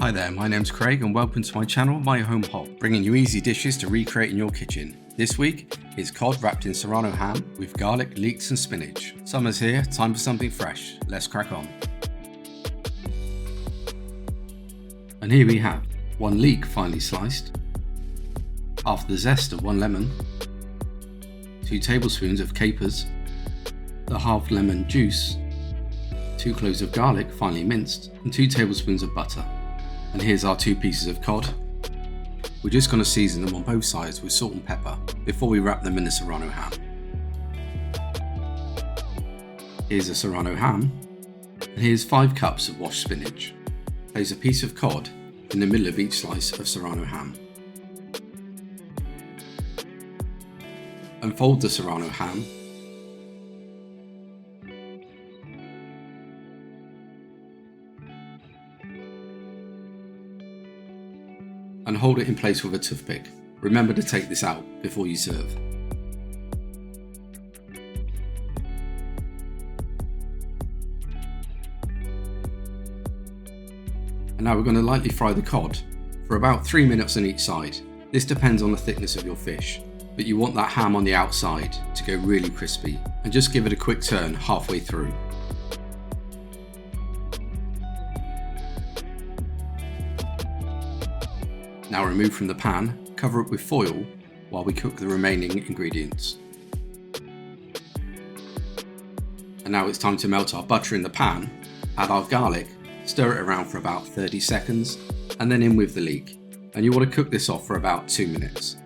Hi there, my name's Craig and welcome to my channel, My Home Hob, bringing you easy dishes to recreate in your kitchen. This week is cod wrapped in serrano ham with garlic, leeks and spinach. Summer's here, time for something fresh. Let's crack on. And here we have 1 leek finely sliced, half the zest of 1 lemon, 2 tablespoons of capers, the half lemon juice, 2 cloves of garlic finely minced, and 2 tablespoons of butter. And here's our 2 pieces of cod. We're just going to season them on both sides with salt and pepper before we wrap them in the serrano ham. Here's a serrano ham, and here's 5 cups of washed spinach. Place a piece of cod in the middle of each slice of serrano ham. Unfold the serrano ham and hold it in place with a toothpick. Remember to take this out before you serve. And now we're going to lightly fry the cod for about 3 minutes on each side. This depends on the thickness of your fish, but you want that ham on the outside to go really crispy, and just give it a quick turn halfway through. Now remove from the pan, cover it with foil while we cook the remaining ingredients. And now it's time to melt our butter in the pan, add our garlic, stir it around for about 30 seconds, and then in with the leek. And you want to cook this off for about 2 minutes.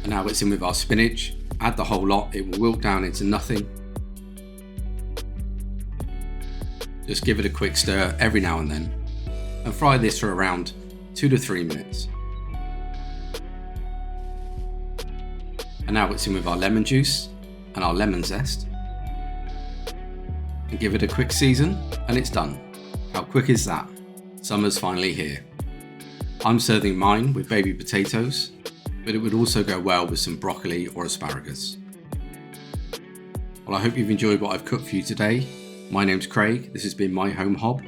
And now it's in with our spinach. Add the whole lot, it will wilt down into nothing. Just give it a quick stir every now and then, and fry this for around 2 to 3 minutes. And now it's in with our lemon juice and our lemon zest. And give it a quick season and it's done. How quick is that? Summer's finally here. I'm serving mine with baby potatoes, but it would also go well with some broccoli or asparagus. Well, I hope you've enjoyed what I've cooked for you today. My name's Craig, this has been My Home Hob.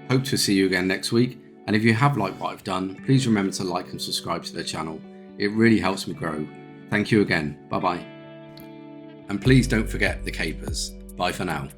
Hope to see you again next week, and if you have liked what I've done, please remember to like and subscribe to the channel. It really helps me grow. Thank you again, bye bye. And please don't forget the capers. Bye for now.